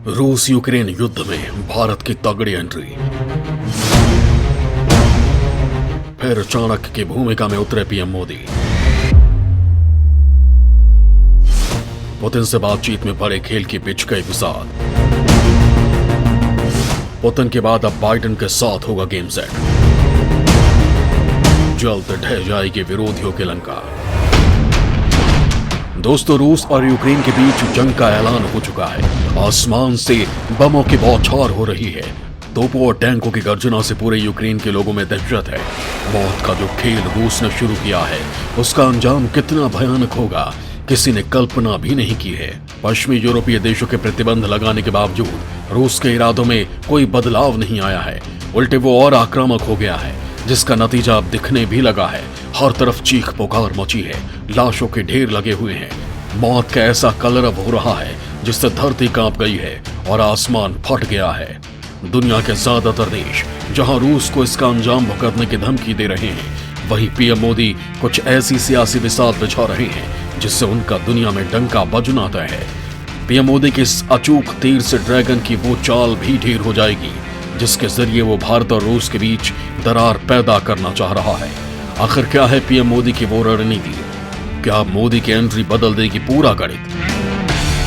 रूस यूक्रेन युद्ध में भारत की तगड़ी एंट्री। फिर चाणक्य की भूमिका में उतरे पीएम मोदी। पुतिन से बातचीत में बड़े खेल की पिच गई विसाद। पुतिन के बाद अब बाइडेन के साथ होगा गेम सेट। जल्द ढह जाएगी विरोधियों की लंका। दोस्तों, रूस और यूक्रेन के बीच जंग का ऐलान हो चुका है। आसमान से बमों की बौछार हो रही है। तोपों और टैंकों की गर्जना से पूरे यूक्रेन के लोगों में दहशत है। मौत का जो खेल रूस ने शुरू किया है, उसका अंजाम कितना भयानक होगा, किसी ने कल्पना भी नहीं की है। पश्चिमी यूरोपीय देशों के प्रतिबंध लगाने के बावजूद रूस के इरादों में कोई बदलाव नहीं आया है। उल्टे वो और आक्रामक हो गया है, जिसका नतीजा अब दिखने भी लगा है। हर तरफ चीख पुकार मची है, लाशों के ढेर लगे हुए हैं। मौत का ऐसा कलरव हो रहा है जिससे धरती कांप गई है और आसमान फट गया है। दुनिया के ज्यादातर देश जहां रूस को इसका अंजाम भुगतने की धमकी दे रहे हैं, वहीं पीएम मोदी कुछ ऐसी सियासी बिसात बिछा रहे हैं जिससे उनका दुनिया में डंका बजना तय है। पीएम मोदी के इस अचूक तीर से ड्रैगन की वो चाल भी ढेर हो जाएगी जिसके जरिए वो भारत और रूस के बीच दरार पैदा करना चाह रहा है। आखिर क्या है पीएम मोदी की वो रणनीति? क्या मोदी की एंट्री बदल देगी पूरा गणित?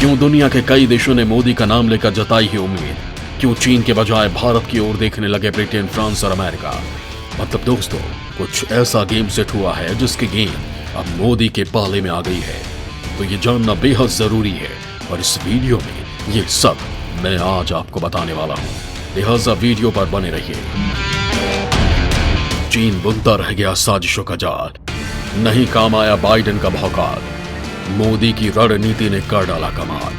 क्यों दुनिया के कई देशों ने मोदी का नाम लेकर जताई है उम्मीद? क्यों चीन के बजाय भारत की ओर देखने लगे ब्रिटेन, फ्रांस और अमेरिका? मतलब दोस्तों, कुछ ऐसा गेम सेट हुआ है जिसकी गेम अब मोदी के पाले में आ गई है। तो ये जानना बेहद जरूरी है और इस वीडियो में ये सब मैं आज आपको बताने वाला हूँ, लिहाजा वीडियो पर बने रहिए। चीन बुनता रह गया साजिशों का जाल, नहीं काम आया बाइडेन का भौकाल, मोदी की रणनीति ने कर डाला कमाल।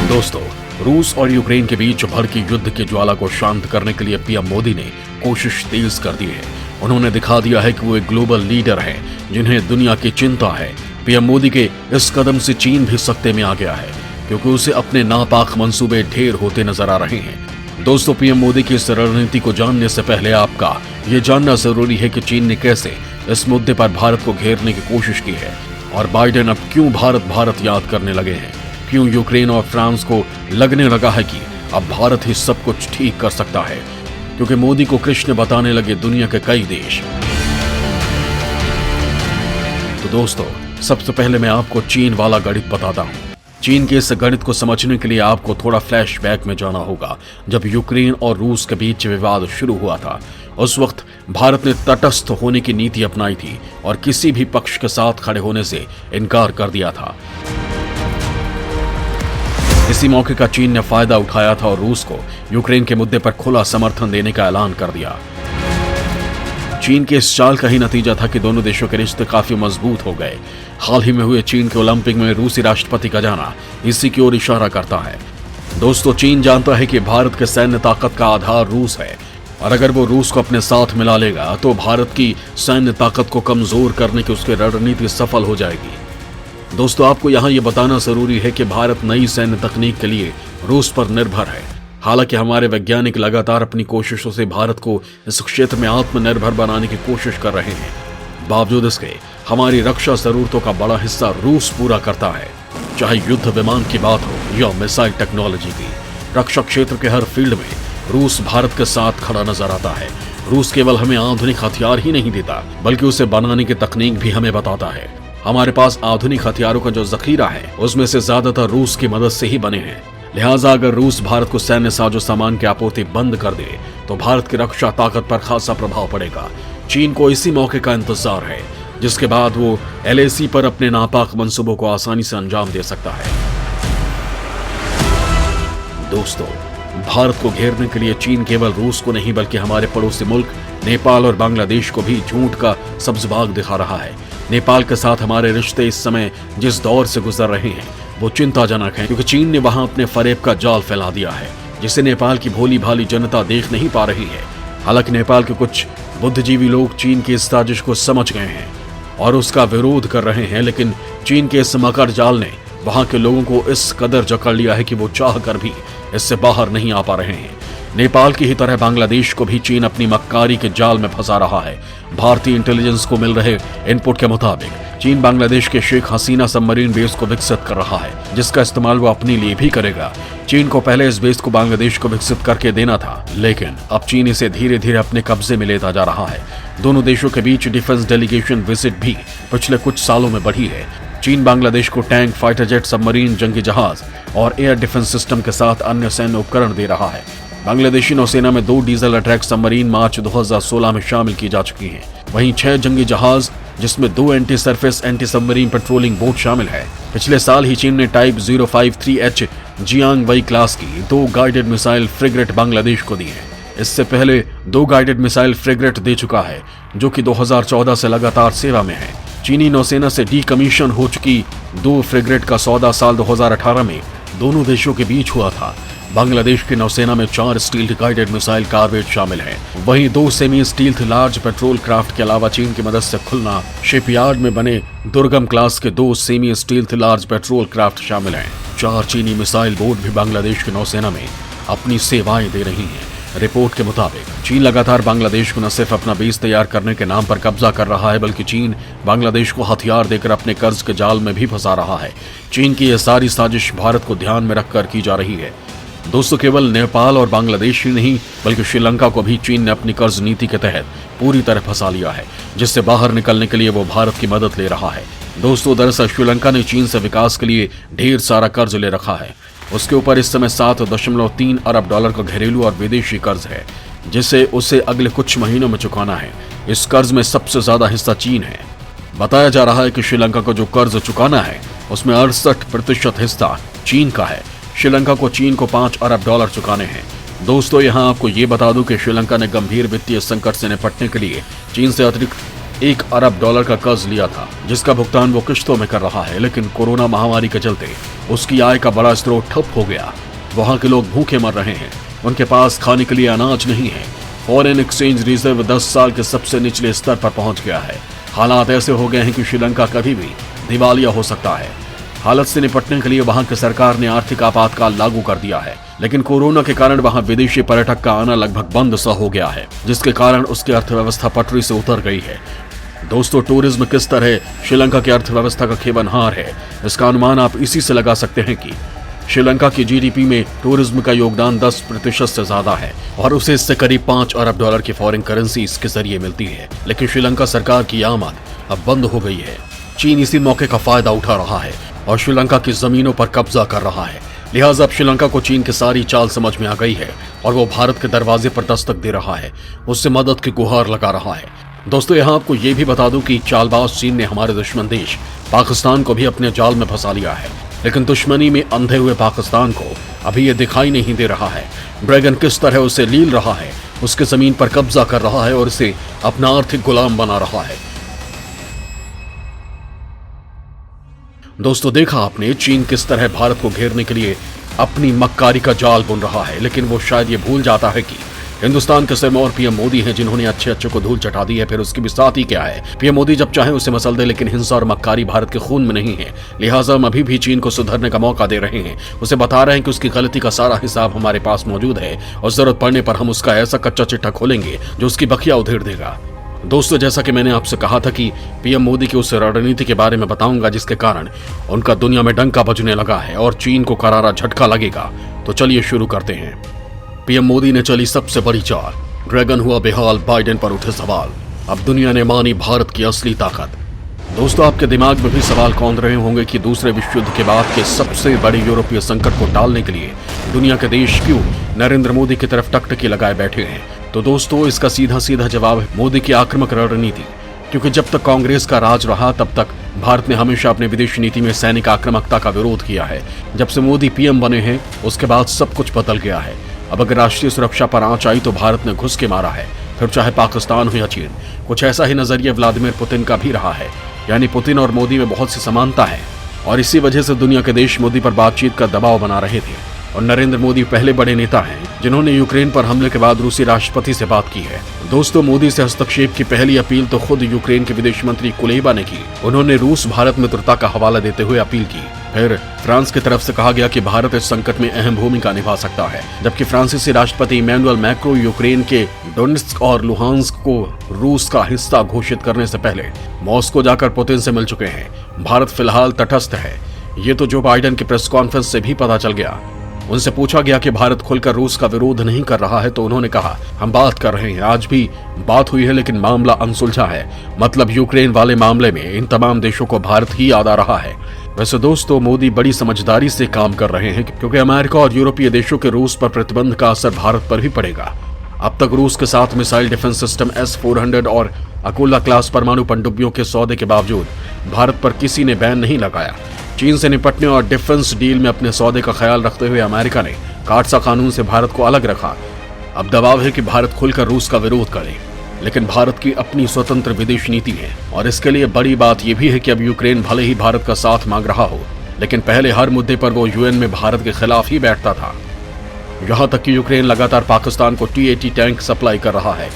दोस्तों, रूस और यूक्रेन के बीच भड़की युद्ध की ज्वाला को शांत करने के लिए पीएम मोदी ने कोशिश तेज कर दी है। उन्होंने दिखा दिया है कि वो एक ग्लोबल लीडर है जिन्हें दुनिया की चिंता है। पीएम मोदी के इस कदम से चीन भी सख्ते में आ गया है क्योंकि उसे अपने नापाक मंसूबे ढेर होते नजर आ रहे हैं। दोस्तों, पीएम मोदी की इस रणनीति को जानने से पहले आपका ये जानना जरूरी है कि चीन ने कैसे इस मुद्दे पर भारत को घेरने की कोशिश की है और बाइडेन अब क्यों भारत भारत याद करने लगे हैं। क्यों यूक्रेन और फ्रांस को लगने लगा है कि अब भारत ही सब कुछ ठीक कर सकता है, क्योंकि मोदी को कृष्ण बताने लगे दुनिया के कई देश। तो दोस्तों, सबसे पहले मैं आपको चीन वाला गणित बताता हूं। चीन के इस गणित को समझने के लिए आपको थोड़ा फ्लैशबैक में जाना होगा। जब यूक्रेन और रूस के बीच विवाद शुरू हुआ था, उस वक्त भारत ने तटस्थ होने की नीति अपनाई थी और किसी भी पक्ष के साथ खड़े होने से इनकार कर दिया था। इसी मौके का चीन ने फायदा उठाया था और रूस को यूक्रेन के मुद्दे पर खुला समर्थन देने का ऐलान कर दिया। चीन के इस चाल का ही नतीजा था कि दोनों देशों के रिश्ते काफी मजबूत हो गए। हाल ही में हुए चीन के ओलंपिक में रूसी राष्ट्रपति का जाना इसी की ओर इशारा करता है। दोस्तों, चीन जानता है कि भारत के सैन्य ताकत का आधार रूस है और अगर वो रूस को अपने साथ मिला लेगा तो भारत की सैन्य ताकत को कमजोर करने की उसकी रणनीति सफल हो जाएगी। दोस्तों, आपको यहाँ ये बताना जरूरी है कि भारत नई सैन्य तकनीक के लिए रूस पर निर्भर है। हालांकि हमारे वैज्ञानिक लगातार अपनी कोशिशों से भारत को इस क्षेत्र में आत्मनिर्भर बनाने की कोशिश कर रहे हैं। बावजूद इसके हमारी रक्षा जरूरतों का बड़ा हिस्सा रूस पूरा करता है, चाहे युद्ध विमान की बात हो या मिसाइल टेक्नोलॉजी की। रक्षा क्षेत्र के हर फील्ड में रूस भारत के साथ खड़ा नजर आता है। रूस केवल हमें आधुनिक हथियार ही नहीं देता, बल्कि उसे बनाने की तकनीक भी हमें बताता है। हमारे पास आधुनिक हथियारों का जो जखीरा है, उसमें से ज्यादातर रूस की मदद से ही बने हैं। लिहाजा अगर रूस भारत को सैन्य साजो सामान की आपूर्ति बंद कर दे तो भारत की रक्षा ताकत पर खासा प्रभाव पड़ेगा। चीन को इसी मौके का इंतजार है, जिसके बाद वो एलएसी पर अपने नापाक मंसूबों को आसानी से अंजाम दे सकता है। दोस्तों, भारत को घेरने के लिए चीन केवल रूस को नहीं बल्कि हमारे पड़ोसी मुल्क नेपाल और बांग्लादेश को भी झूठ का सब्ज बाग दिखा रहा है। नेपाल के साथ हमारे रिश्ते इस समय जिस दौर से गुजर रहे हैं वो चिंताजनक है, क्योंकि चीन ने वहां अपने फरेब का जाल फैला दिया है जिसे नेपाल की भोली भाली जनता देख नहीं पा रही है। हालांकि नेपाल के कुछ बुद्धिजीवी लोग चीन की इस साजिश को समझ गए हैं और उसका विरोध कर रहे हैं, लेकिन चीन के इस मकर जाल ने वहां के लोगों को इस कदर जकड़ लिया है कि वो चाह कर भी इससे बाहर नहीं आ पा रहे हैं। नेपाल की ही तरह बांग्लादेश को भी चीन अपनी मक्कारी के जाल में फंसा रहा है। भारतीय इंटेलिजेंस को मिल रहे इनपुट के मुताबिक चीन बांग्लादेश के शेख हसीना सबमरीन बेस को विकसित कर रहा है, जिसका इस्तेमाल वो अपने लिए भी करेगा। चीन को पहले इस बेस को बांग्लादेश को विकसित करके देना था, लेकिन अब चीन इसे धीरे धीरे अपने कब्जे में लेता जा रहा है। दोनों देशों के बीच डिफेंस डेलीगेशन विजिट भी पिछले कुछ सालों में बढ़ी है। चीन बांग्लादेश को टैंक, फाइटर जेट, सबमरीन, जंगी जहाज और एयर डिफेंस सिस्टम के साथ अन्य सैन्य उपकरण दे रहा है। बांग्लादेशी नौसेना में 2 डीजल अटैक सबमरीन मार्च 2016 में शामिल की जा चुकी हैं। वहीं 6 जंगी जहाज, जिसमें 2 anti surface anti submarine patrolling boat शामिल है। पिछले साल ही चीन ने टाइप 053H जियांग वई क्लास की 2 गाइडेड मिसाइल फ्रिगेट बांग्लादेश को दी है। इससे पहले 2 गाइडेड मिसाइल फ्रिगेट दे चुका है, जो कि 2014 से लगातार सेवा में है। चीनी नौसेना से डीकमीशन हो चुकी 2 फ्रिगेट का सौदा साल 2018 में दोनों देशों के बीच हुआ था। बांग्लादेश की नौसेना में 4 स्टील्थ गाइडेड मिसाइल कार्वेट शामिल हैं। वहीं 2 semi stealth large petrol craft के अलावा चीन की मदद से खुलना शिपयार्ड में बने दुर्गम क्लास के 2 semi stealth large petrol craft शामिल हैं। 4 चीनी मिसाइल बोट भी बांग्लादेश की नौसेना में अपनी सेवाएं दे रही हैं। रिपोर्ट के मुताबिक चीन लगातार बांग्लादेश को न सिर्फ अपना बेस तैयार करने के नाम पर कब्जा कर रहा है, बल्कि चीन बांग्लादेश को हथियार देकर अपने कर्ज के जाल में भी फंसा रहा है। चीन की यह सारी साजिश भारत को ध्यान में रखकर की जा रही है। दोस्तों, केवल नेपाल और बांग्लादेश ही नहीं, बल्कि श्रीलंका को भी चीन ने अपनी कर्ज नीति के तहत पूरी तरह फंसा लिया है, जिससे बाहर निकलने के लिए वो भारत की मदद ले रहा है। दोस्तों, दरअसल श्रीलंका ने चीन से विकास के लिए ढेर सारा कर्ज ले रखा है। उसके ऊपर इस समय $7.3 अरब का घरेलू और विदेशी कर्ज है, जिसे उसे अगले कुछ महीनों में चुकाना है। इस कर्ज में सबसे ज्यादा हिस्सा चीन है। बताया जा रहा है कि श्रीलंका को जो कर्ज चुकाना है, उसमें 68% हिस्सा चीन का है। श्रीलंका को चीन को $5 अरब चुकाने हैं। दोस्तों, यहाँ आपको ये बता दूं कि श्रीलंका ने गंभीर वित्तीय संकट से निपटने के लिए चीन से अतिरिक्त $1 अरब का कर्ज लिया था, जिसका भुगतान वो किश्तों में कर रहा है। लेकिन कोरोना महामारी के चलते उसकी आय का बड़ा स्रोत ठप हो गया। वहां के लोग भूखे मर रहे हैं, उनके पास खाने के लिए अनाज नहीं है। फॉरेन एक्सचेंज रिजर्व 10 साल के सबसे निचले स्तर पर पहुंच गया है। हालात ऐसे हो गए हैं कि श्रीलंका कभी भी दिवालिया हो सकता है। हालत से निपटने के लिए वहां की सरकार ने आर्थिक आपातकाल लागू कर दिया है, लेकिन कोरोना के कारण वहां विदेशी पर्यटक का आना लगभग बंद सा हो गया है, जिसके कारण उसकी अर्थव्यवस्था पटरी से उतर गई है। दोस्तों, टूरिज्म किस तरह श्रीलंका की अर्थव्यवस्था का खेवनहार है, इसका अनुमान आप इसी से लगा सकते हैं कि श्रीलंका की जीडीपी में टूरिज्म का योगदान 10% से ज्यादा है और उसे इससे करीब $5 अरब की फॉरेन करेंसी इसके जरिए मिलती है। लेकिन श्रीलंका सरकार की आमद अब बंद हो गई है। चीन इसी मौके का फायदा उठा रहा है और श्रीलंका की जमीनों पर कब्जा कर रहा है। लिहाजा अब श्रीलंका को चीन की सारी चाल समझ में आ गई है और वो भारत के दरवाजे पर दस्तक दे रहा है, उससे मदद की गुहार लगा रहा है। दोस्तों, यहाँ आपको ये भी बता दूं कि चालबाज चीन ने हमारे दुश्मन देश पाकिस्तान को भी अपने जाल में फंसा लिया है। लेकिन दुश्मनी में अंधे हुए पाकिस्तान को अभी ये दिखाई नहीं दे रहा है ड्रैगन किस तरह उसे लील रहा है, उसके जमीन पर कब्जा कर रहा है और इसे अपना आर्थिक गुलाम बना रहा है। दोस्तों, देखा आपने चीन किस तरह भारत को घेरने के लिए अपनी मक्कारी का जाल बुन रहा है, लेकिन वो शायद ये भूल जाता है कि हिंदुस्तान के सिरमौर पीएम मोदी हैं, जिन्होंने अच्छे को धूल चटा दी है। फिर उसकी भी साथ ही क्या है, पीएम मोदी जब चाहे उसे मसल दे, लेकिन हिंसा और मक्कारी भारत के खून में नहीं है। लिहाजा हम अभी भी चीन को सुधरने का मौका दे रहे हैं, उसे बता रहे हैं कि उसकी गलती का सारा हिसाब हमारे पास मौजूद है और जरूरत पड़ने पर हम उसका ऐसा कच्चा चिट्ठा खोलेंगे जो उसकी बखिया उधेड़ देगा। दोस्तों, जैसा कि मैंने आपसे कहा था कि पीएम मोदी की उस रणनीति के बारे में बताऊंगा जिसके कारण उनका दुनिया में डंका बजने लगा है और चीन को करारा झटका लगेगा, तो चलिए शुरू करते हैं। पीएम मोदी ने चली सबसे बड़ी चाल, ड्रैगन हुआ बेहाल, बाइडेन पर उठे सवाल, अब दुनिया ने मानी भारत की असली ताकत। दोस्तों, आपके दिमाग में भी सवाल कौंध रहे होंगे कि दूसरे विश्व युद्ध के बाद के सबसे बड़े यूरोपीय संकट को टालने के लिए दुनिया के देश क्यों नरेंद्र मोदी की तरफ टकटकी लगाए बैठे हैं। तो दोस्तों, इसका सीधा जवाब है मोदी की आक्रामक रणनीति। क्योंकि जब तक कांग्रेस का राज रहा तब तक भारत ने हमेशा अपने विदेश नीति में सैनिक आक्रामकता का विरोध किया है। जब से मोदी पीएम बने हैं उसके बाद सब कुछ बदल गया है। अब अगर राष्ट्रीय सुरक्षा पर आंच आई तो भारत ने घुस के मारा है, फिर चाहे पाकिस्तान हो या चीन। कुछ ऐसा ही नजरिया व्लादिमीर पुतिन का भी रहा है, यानी पुतिन और मोदी में बहुत सी समानता है और इसी वजह से दुनिया के देश मोदी पर बातचीत का दबाव बना रहे थे। और नरेंद्र मोदी पहले बड़े नेता हैं जिन्होंने यूक्रेन पर हमले के बाद रूसी राष्ट्रपति से बात की है। दोस्तों, मोदी से हस्तक्षेप की पहली अपील तो खुद यूक्रेन के विदेश मंत्री कुलेबा ने की। उन्होंने रूस भारत मित्रता का हवाला देते हुए अपील की। फिर फ्रांस की तरफ से कहा गया कि भारत इस संकट में अहम भूमिका निभा सकता है, जबकि फ्रांसीसी राष्ट्रपति इमैनुअल मैक्रो यूक्रेन के डोनेट्स्क और लुहांस्क को रूस का हिस्सा घोषित करने से पहले मॉस्को जाकर पुतिन से मिल चुके हैं। भारत फिलहाल तटस्थ है, ये तो जो बाइडेन की प्रेस कॉन्फ्रेंस से भी पता चल गया। उनसे पूछा गया कि भारत खुलकर रूस का विरोध नहीं कर रहा है, तो उन्होंने कहा, हम बात कर रहे हैं, आज भी बात हुई है, लेकिन मामला अनसुलझा है। मतलब यूक्रेन वाले मामले में इन तमाम देशों को भारत ही याद आ रहा है। वैसे दोस्तों, मोदी बड़ी समझदारी से काम कर रहे हैं, क्योंकि अमेरिका और यूरोपीय देशों के रूस पर प्रतिबंध का असर भारत पर भी पड़ेगा। अब तक रूस के साथ मिसाइल डिफेंस सिस्टम S-400 और अकोला क्लास परमाणु पनडुब्बियों के सौदे के बावजूद भारत पर किसी ने बैन नहीं लगाया। चीन से निपटने और डिफेंस डील में अपने सौदे का ख्याल रखते हुए अमेरिका ने काटसा कानून से भारत को अलग रखा। अब दबाव है कि भारत खुलकर रूस का विरोध करे, लेकिन भारत की अपनी स्वतंत्र विदेश नीति है और इसके लिए बड़ी बात यह भी है कि अब यूक्रेन भले ही भारत का साथ मांग रहा हो, लेकिन पहले हर मुद्दे पर वो UN में भारत के खिलाफ ही बैठता था। यहां तक कि यूक्रेन लगातार पाकिस्तान को T-80 टैंक सप्लाई कर रहा है।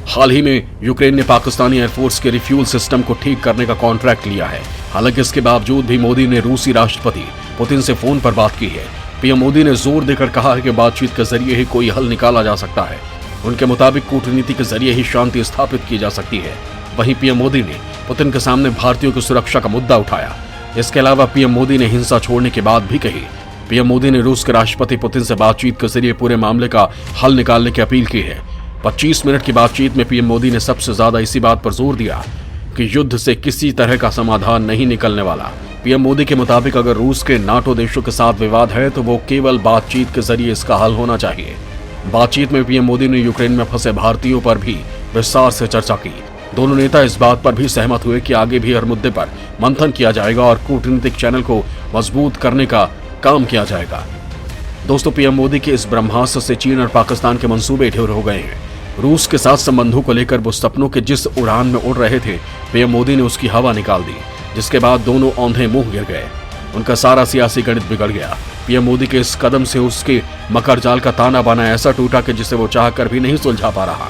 हाल ही में यूक्रेन ने पाकिस्तानी एयरफोर्स के रिफ्यूल सिस्टम को ठीक करने का कॉन्ट्रैक्ट लिया है। हालांकि इसके बावजूद भी मोदी ने रूसी राष्ट्रपति पुतिन से फोन पर बात की है। पीएम मोदी ने जोर देकर कहा है कि बातचीत के जरिए ही कोई हल निकाला जा सकता है। उनके मुताबिक कूटनीति के जरिए ही शांति स्थापित की जा सकती है। वहीं पीएम मोदी ने पुतिन के सामने भारतीयों की सुरक्षा का मुद्दा उठाया। इसके अलावा पीएम मोदी ने हिंसा छोड़ने की बात भी कही। पीएम मोदी ने रूस के राष्ट्रपति पुतिन से बातचीत के जरिए पूरे मामले का हल निकालने की अपील की है। 25 मिनट की बातचीत में पीएम मोदी ने सबसे ज्यादा इसी बात पर जोर दिया कि युद्ध से किसी तरह का समाधान नहीं निकलने वाला। पीएम मोदी के मुताबिक अगर रूस के नाटो देशों के साथ विवाद है तो वो केवल बातचीत के जरिए इसका हल होना चाहिए। बातचीत में पीएम मोदी ने यूक्रेन में फंसे भारतीयों पर भी विस्तार से चर्चा की। दोनों नेता इस बात पर भी सहमत हुए कि आगे भी हर मुद्दे पर मंथन किया जाएगा और कूटनीतिक चैनल को मजबूत करने का काम किया जाएगा। दोस्तों, पीएम मोदी के इस ब्रह्मास्त्र से चीन और पाकिस्तान के मंसूबे ढेर हो गए हैं। रूस के साथ संबंधों को लेकर वो सपनों के जिस उड़ान में उड़ रहे थे, पीएम मोदी ने उसकी हवा निकाल दी, जिसके बाद दोनों औंधे मुंह गिर गए। उनका सारा सियासी गणित बिगड़ गया। पीएम मोदी के इस कदम से उसके मकर जाल का ताना बाना ऐसा टूटा कि जिसे वो चाह कर भी नहीं सुलझा पा रहा।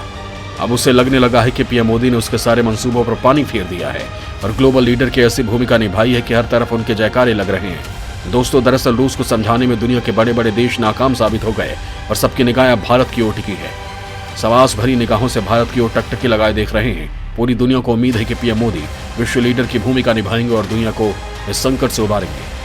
अब उसे लगने लगा है कि पीएम मोदी ने उसके सारे मंसूबों पर पानी फेर दिया है और ग्लोबल लीडर की ऐसी भूमिका निभाई है कि हर तरफ उनके जयकारे लग रहे हैं। दोस्तों, दरअसल रूस को समझाने में दुनिया के बड़े बड़े देश नाकाम साबित हो गए और सबकी निगाहें अब भारत की ओर टिकी है। सवास भरी निगाहों से भारत की ओर टकटकी लगाए देख रहे हैं। पूरी दुनिया को उम्मीद है कि पीएम मोदी विश्व लीडर की भूमिका निभाएंगे और दुनिया को इस संकट से उबारेंगे।